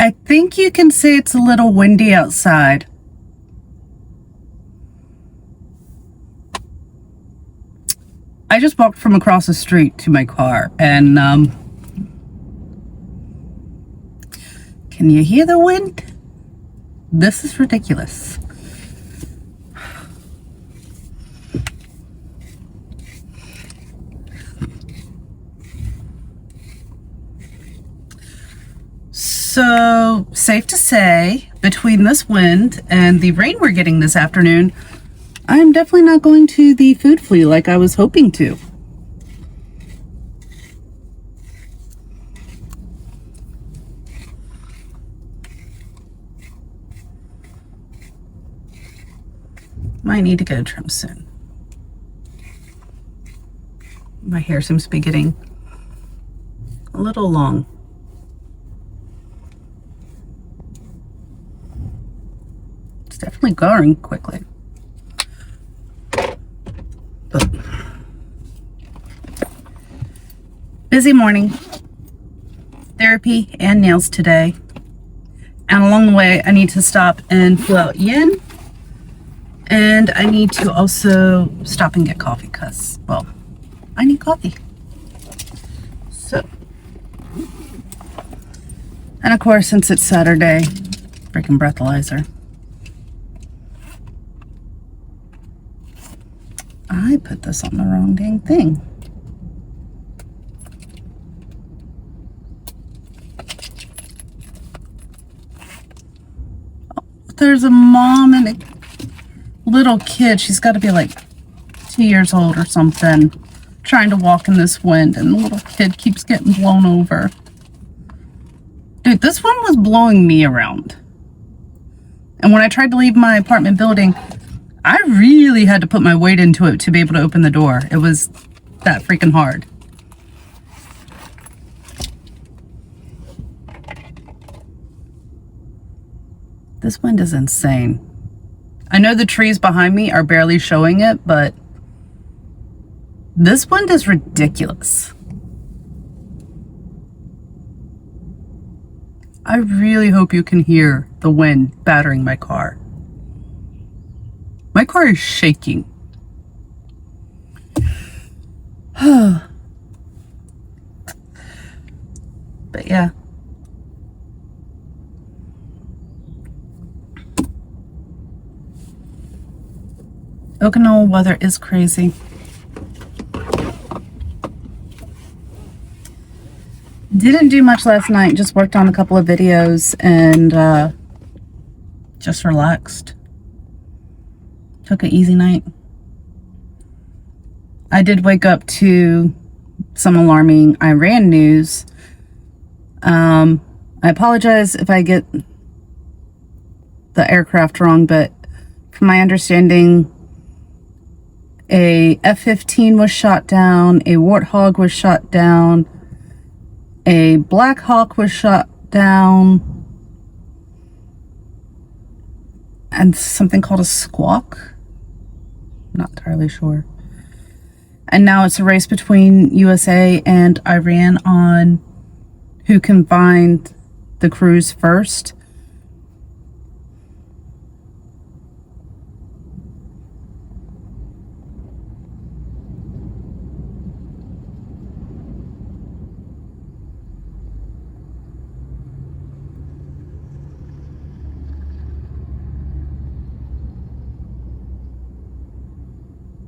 I think you can say it's a little windy outside. I just walked from across the street to my car, and can you hear the wind? This is ridiculous. So, safe to say, between this wind and the rain we're getting this afternoon, I'm definitely not going to the food flea like I was hoping to. Might need to get a trim soon. My hair seems to be getting a little long. It's definitely going quickly. But busy morning. Therapy and nails today. And along the way, I need to stop and fill out yen. And I need to also stop and get coffee because, well, I need coffee. So, and of course, since it's Saturday, freaking breathalyzer. I put this on the wrong dang thing. Oh, there's a mom and a little kid. She's got to be like 2 years old or something, trying to walk in this wind, and the little kid keeps getting blown over. Dude, this one was blowing me around. And when I tried to leave my apartment building, I really had to put my weight into it to be able to open the door. It was that freaking hard. This wind is insane. I know the trees behind me are barely showing it, but this wind is ridiculous. I really hope you can hear the wind battering my car. My car is shaking. But yeah. Okinawa weather is crazy. Didn't do much last night, just worked on a couple of videos and just relaxed. Took an easy night. I did wake up to some alarming Iran news. I apologize if I get the aircraft wrong, but from my understanding, a F-15 was shot down, a Warthog was shot down, a Black Hawk was shot down, and something called a Squawk. Not entirely sure. And now it's a race between USA and Iran on who can find the crews first.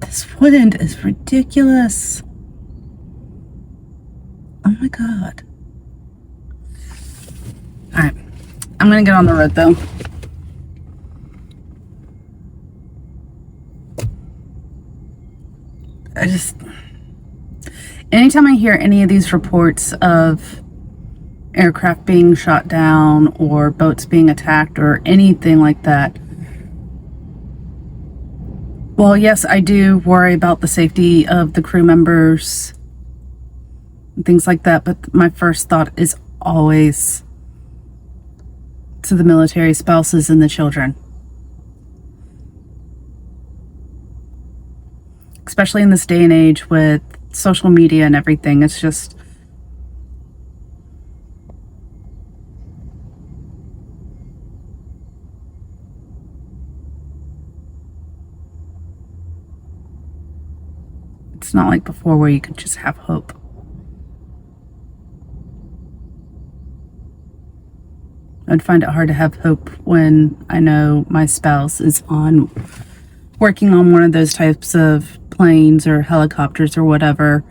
This wind is ridiculous. Oh my God. All right, I'm gonna get on the road though. Anytime I hear any of these reports of aircraft being shot down or boats being attacked or anything like that, well, yes, I do worry about the safety of the crew members and things like that, but my first thought is always to the military spouses and the children. Especially in this day and age with social media and everything, it's just... It's not like before where you could just have hope. I'd find it hard to have hope when I know my spouse is working on one of those types of planes or helicopters or whatever,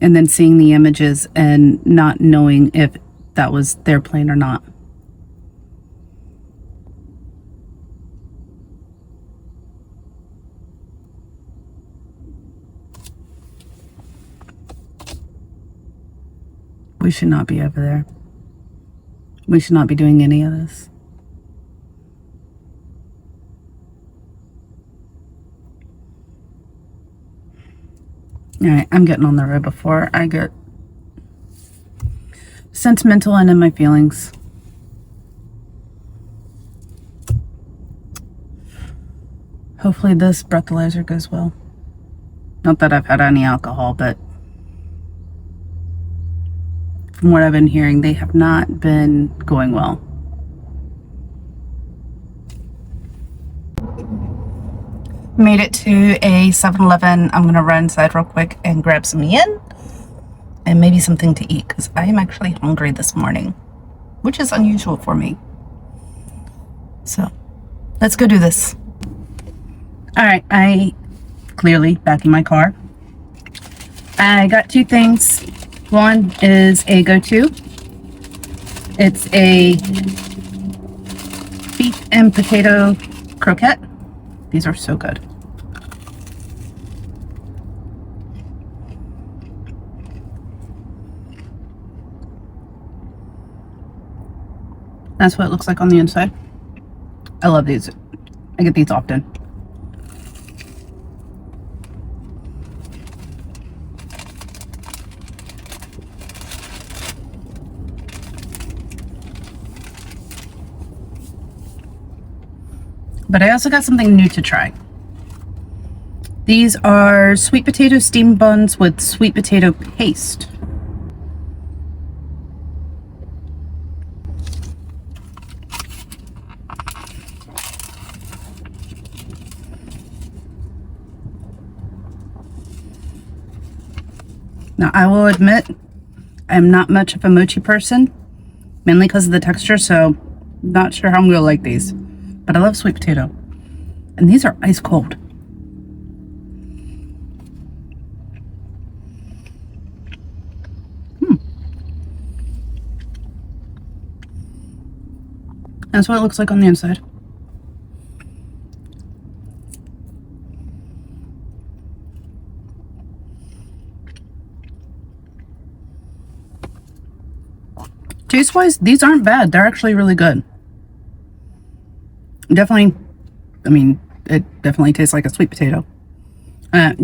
and then seeing the images and not knowing if that was their plane or not. We should not be over there. We should not be doing any of this. All right, I'm getting on the road before I get sentimental and in my feelings. Hopefully this breathalyzer goes well. Not that I've had any alcohol, but from what I've been hearing, they have not been going well. Made it to a 7-Eleven. I'm gonna run inside real quick and grab some yen and maybe something to eat because I am actually hungry this morning, which is unusual for me. So let's go do this. All right, I clearly back in my car. I got two things. One is a go-to. It's a beef and potato croquette. These are so good. That's what it looks like on the inside. I love these. I get these often. But I also got something new to try. These are sweet potato steamed buns with sweet potato paste. Now, I will admit, I'm not much of a mochi person, mainly because of the texture, so not sure how I'm gonna like these. But I love sweet potato. And these are ice cold. That's what it looks like on the inside. Taste-wise, these aren't bad. They're actually really good. Definitely, I mean, it definitely tastes like a sweet potato.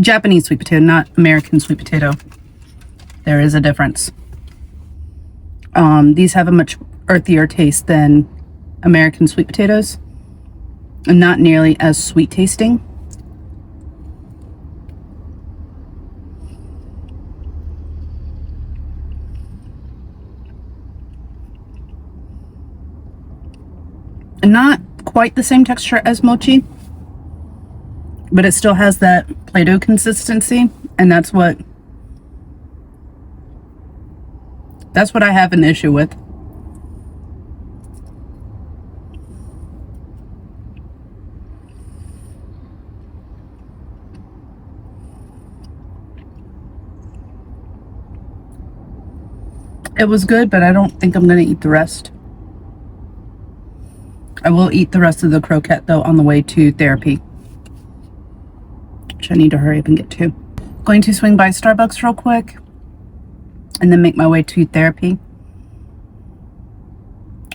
Japanese sweet potato, not American sweet potato. There is a difference. These have a much earthier taste than American sweet potatoes, and not nearly as sweet tasting. And not quite the same texture as mochi, but it still has that Play-Doh consistency, and that's what I have an issue with. It was good, but I don't think I'm going to eat the rest. I will eat the rest of the croquette, though, on the way to therapy, which I need to hurry up and get to. Going to swing by Starbucks real quick and then make my way to therapy.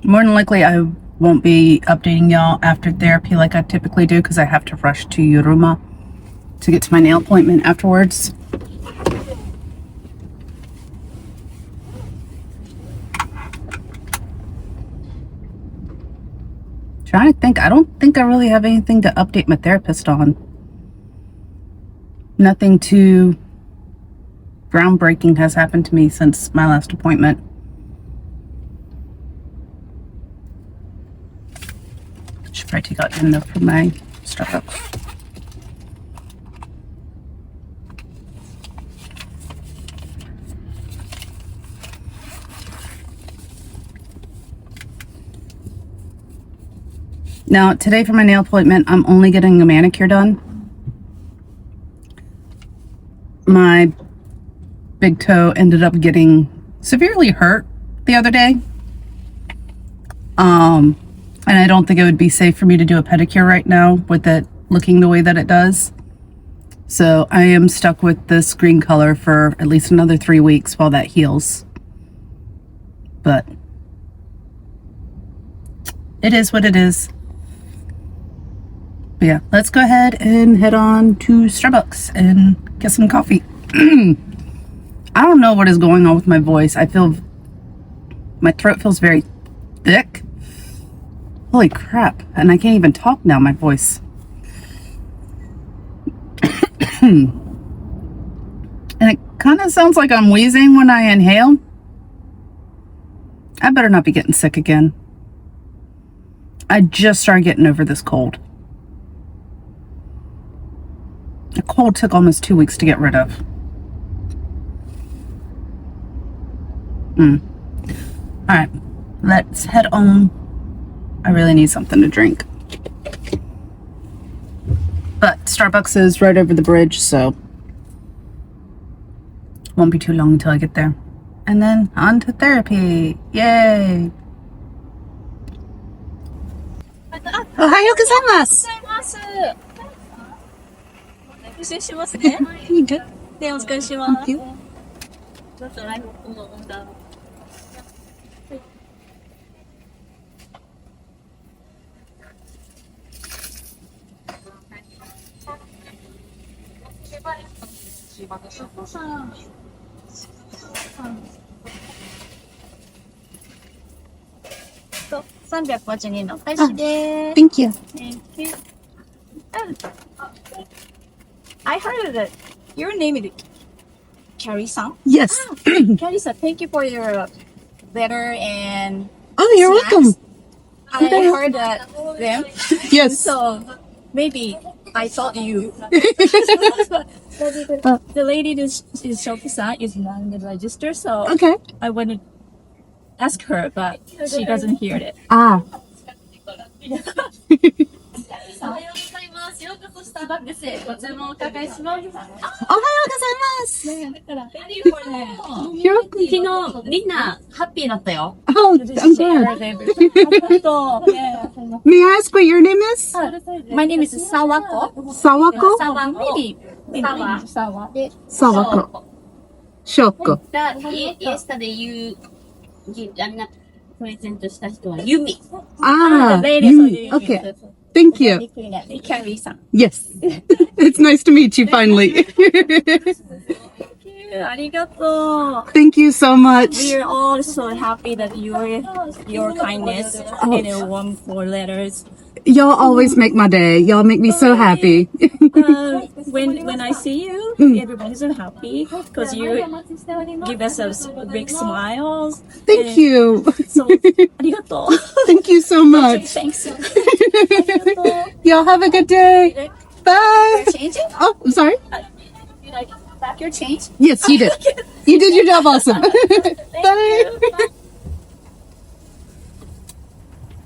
More than likely, I won't be updating y'all after therapy like I typically do because I have to rush to Yuruma to get to my nail appointment afterwards. Trying to think. I don't think I really have anything to update my therapist on. Nothing too groundbreaking has happened to me since my last appointment. Should probably take out enough for my Starbucks. Now, today for my nail appointment, I'm only getting a manicure done. My big toe ended up getting severely hurt the other day. And I don't think it would be safe for me to do a pedicure right now with it looking the way that it does. So I am stuck with this green color for at least another 3 weeks while that heals. But it is what it is. But yeah, let's go ahead and head on to Starbucks and get some coffee. I don't know what is going on with my voice. I feel my throat feels very thick. Holy crap. And I can't even talk now, my voice. And it kind of sounds like I'm wheezing when I inhale. I better not be getting sick again. I just started getting over this cold. The cold took almost 2 weeks to get rid of. Alright, let's head on. I really need something to drink. But Starbucks is right over the bridge, so won't be too long until I get there. And then on to therapy. Yay! Ohayou gozaimasu! 失礼しますね。で、お疲れします。ちょっとライブの温度。352の開始です。Thank you. Thank you. I heard that your name is Carrie-san. Yes. Carrie-san, thank you for your letter and Oh, you're snacks. welcome. I heard that them. Yes. So maybe I thought you. The lady is Shoki-san is not in the register, so Okay. I want to ask her, but she doesn't hear it. Ah. おはようございます。ようこそスターバックスへご注文お伺いします。Ohayou gozaimasu! だから、昨日、リナ、ハッピーだったよ。 Oh, I'm glad. ありがとう。 May I ask what your name is? My name is Sawako. Sawako? Maybe Sawa. Sawako. Shoko. Yesterday you present した人はユミ。Ah, Yumi. okay. Thank you. キャリーさん。 Yes. It's nice to meet you finally. ありがとう。 Thank you so much. We are all so happy that your kindness and your warm for letters. Y'all always make my day. Y'all make me so happy. When I see you, everybody's so happy because you give us a big smiles. Thank you. So, ありがとう。 Thank you so much. Thanks. Y'all have a good day. Bye. Changing? Oh, I'm sorry. You like back your change? Yes, you did. You did your job awesome. Bye.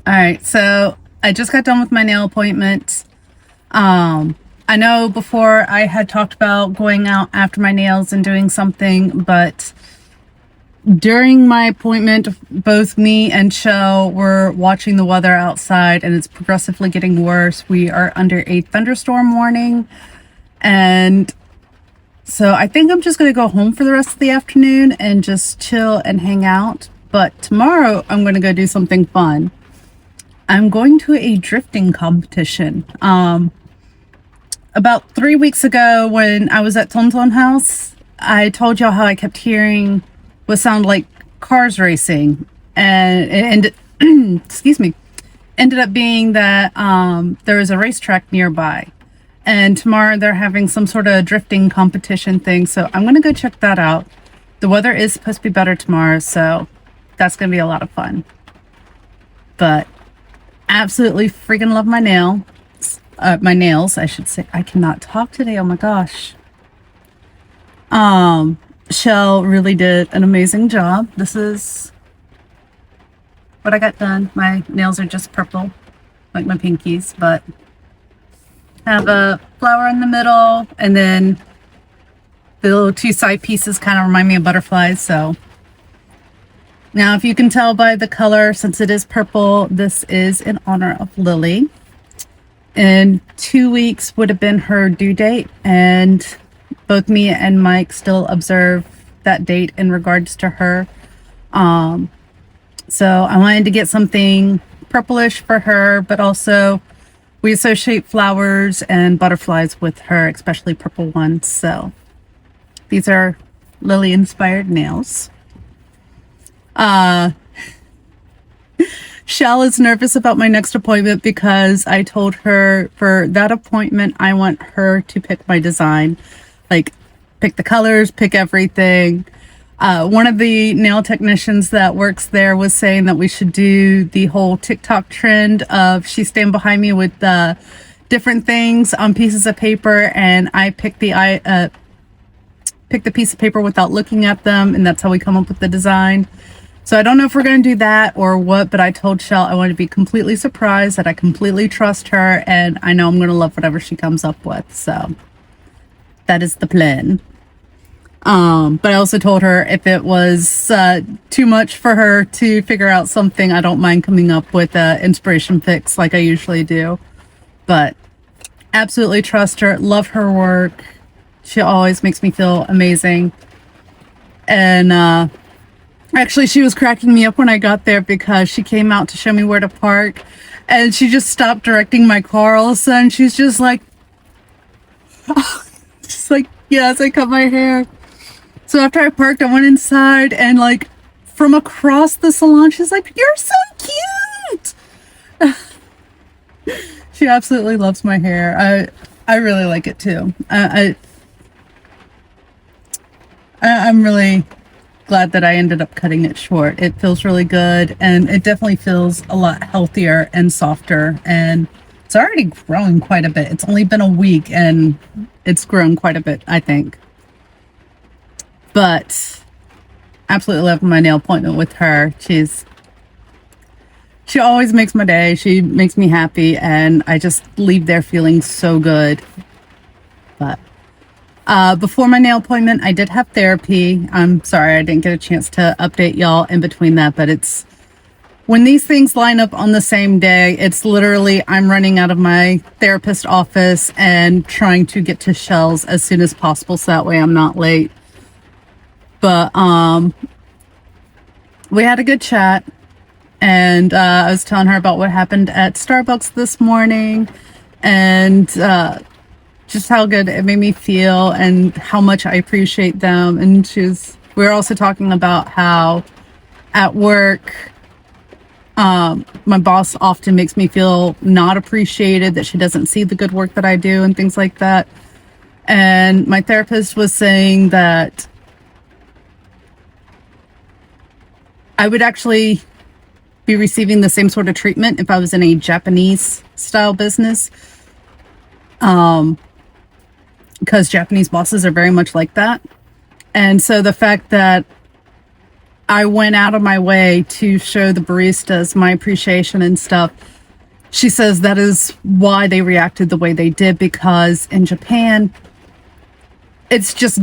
All right, so I just got done with my nail appointment. I know before I had talked about going out after my nails and doing something, but during my appointment, both me and Shell were watching the weather outside and it's progressively getting worse. We are under a thunderstorm warning. And so I think I'm just going to go home for the rest of the afternoon and just chill and hang out. But tomorrow I'm going to go do something fun. I'm going to a drifting competition. About 3 weeks ago when I was at Tonton House, I told y'all how I kept hearing what sounded like cars racing. And excuse me, ended up being that there is a racetrack nearby. And tomorrow they're having some sort of drifting competition thing. So I'm going to go check that out. The weather is supposed to be better tomorrow, so that's going to be a lot of fun. But absolutely freaking love my nails, I should say. I cannot talk today. Oh my gosh. Shell really did an amazing job. This is what I got done. My nails are just purple. like my pinkies, but have a flower in the middle, and then the little two side pieces kind of remind me of butterflies. So now, if you can tell by the color, since it is purple, this is in honor of Lily. In 2 weeks would have been her due date, and both me and Mike still observe that date in regards to her. So I wanted to get something purplish for her, but also we associate flowers and butterflies with her, especially purple ones. So these are Lily inspired nails. Shell is nervous about my next appointment because I told her for that appointment I want her to pick my design, like pick the colors, pick everything. One of the nail technicians that works there was saying that we should do the whole TikTok trend of she stand behind me with different things on pieces of paper, and I pick the piece of paper without looking at them, and that's how we come up with the design. So I don't know if we're going to do that or what, but I told Shell I want to be completely surprised, that I completely trust her, and I know I'm going to love whatever she comes up with. So that is the plan. But I also told her if it was too much for her to figure out something, I don't mind coming up with inspiration picks like I usually do. But absolutely trust her, love her work. She always makes me feel amazing. And actually, she was cracking me up when I got there because she came out to show me where to park, and she just stopped directing my car. All of a sudden, she's just like, just like, yes, I cut my hair. So after I parked, I went inside, and like from across the salon, she's like, "You're so cute." She absolutely loves my hair. I really like it too. I'm really glad that I ended up cutting it short. It feels really good, and it definitely feels a lot healthier and softer, and it's already growing quite a bit. It's only been a week and it's grown quite a bit, I think. But absolutely love my nail appointment with her. She always makes my day. She makes me happy, and I just leave there feeling so good. But before my nail appointment, I did have therapy. I'm sorry I didn't get a chance to update y'all in between that, but it's when these things line up on the same day, it's literally I'm running out of my therapist office and trying to get to Shell's as soon as possible so that way I'm not late. But we had a good chat, and I was telling her about what happened at Starbucks this morning, and just how good it made me feel and how much I appreciate them. And we were also talking about how at work, my boss often makes me feel not appreciated, that she doesn't see the good work that I do and things like that. And my therapist was saying that I would actually be receiving the same sort of treatment if I was in a Japanese style business. Because Japanese bosses are very much like that. And so the fact that I went out of my way to show the baristas my appreciation and stuff, she says that is why they reacted the way they did, because in Japan, it's just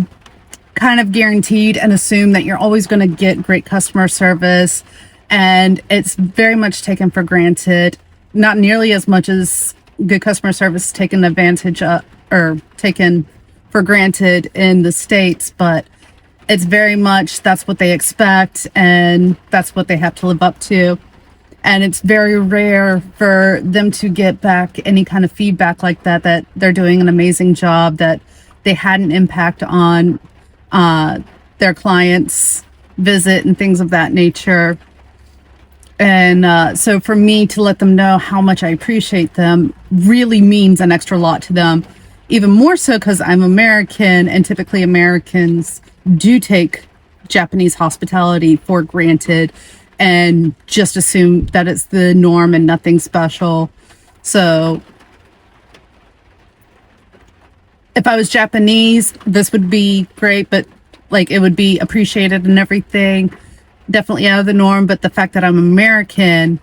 kind of guaranteed and assumed that you're always going to get great customer service, and it's very much taken for granted. Not nearly as much as good customer service taken advantage of or taken for granted in the States, but it's very much that's what they expect and that's what they have to live up to. And it's very rare for them to get back any kind of feedback like that, that they're doing an amazing job, that they had an impact on their clients' visit and things of that nature. And so for me to let them know how much I appreciate them really means an extra lot to them. Even more so because I'm American, and typically Americans do take Japanese hospitality for granted and just assume that it's the norm and nothing special. So if I was Japanese, this would be great, but like it would be appreciated and everything. Definitely out of the norm. But the fact that I'm American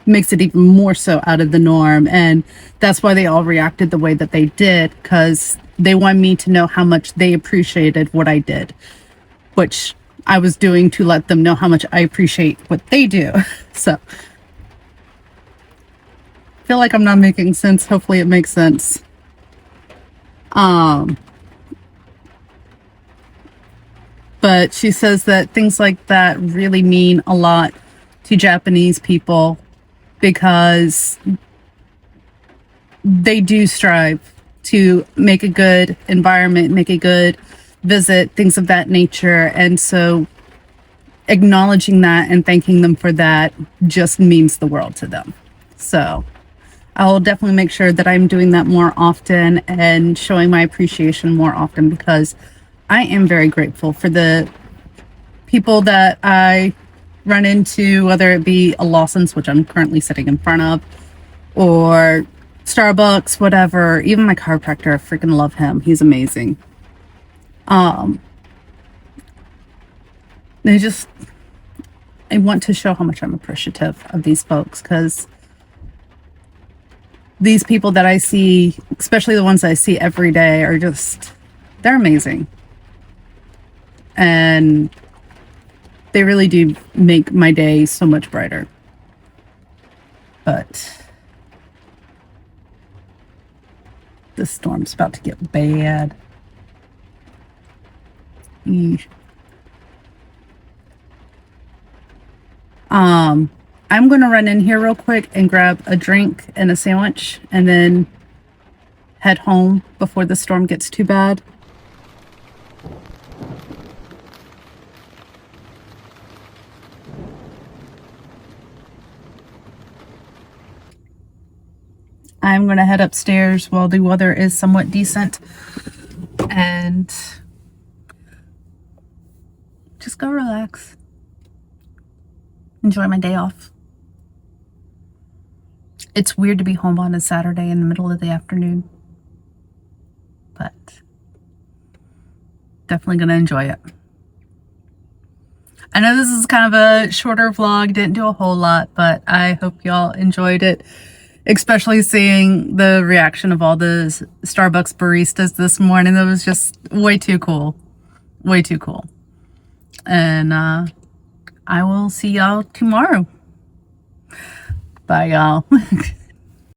makes it even more so out of the norm. And that's why they all reacted the way that they did, because they want me to know how much they appreciated what I did, which I was doing to let them know how much I appreciate what they do. So I feel like I'm not making sense. Hopefully it makes sense. But she says that things like that really mean a lot to Japanese people, because they do strive to make a good environment, make a good visit, things of that nature. And so acknowledging that and thanking them for that just means the world to them. So I'll definitely make sure that I'm doing that more often and showing my appreciation more often, because I am very grateful for the people that I run into, whether it be a Lawson's, which I'm currently sitting in front of, or Starbucks, whatever. Even my chiropractor, I freaking love him. He's amazing. I want to show how much I'm appreciative of these folks, because these people that I see, especially the ones that I see every day, they're amazing. And they really do make my day so much brighter. But the storm's about to get bad. Eesh. I'm going to run in here real quick and grab a drink and a sandwich, and then head home before the storm gets too bad. I'm going to head upstairs while the weather is somewhat decent and just go relax. Enjoy my day off. It's weird to be home on a Saturday in the middle of the afternoon, but definitely going to enjoy it. I know this is kind of a shorter vlog, didn't do a whole lot, but I hope y'all enjoyed it. Especially seeing the reaction of all the Starbucks baristas this morning. That was just way too cool. Way too cool. And I will see y'all tomorrow. Bye, y'all.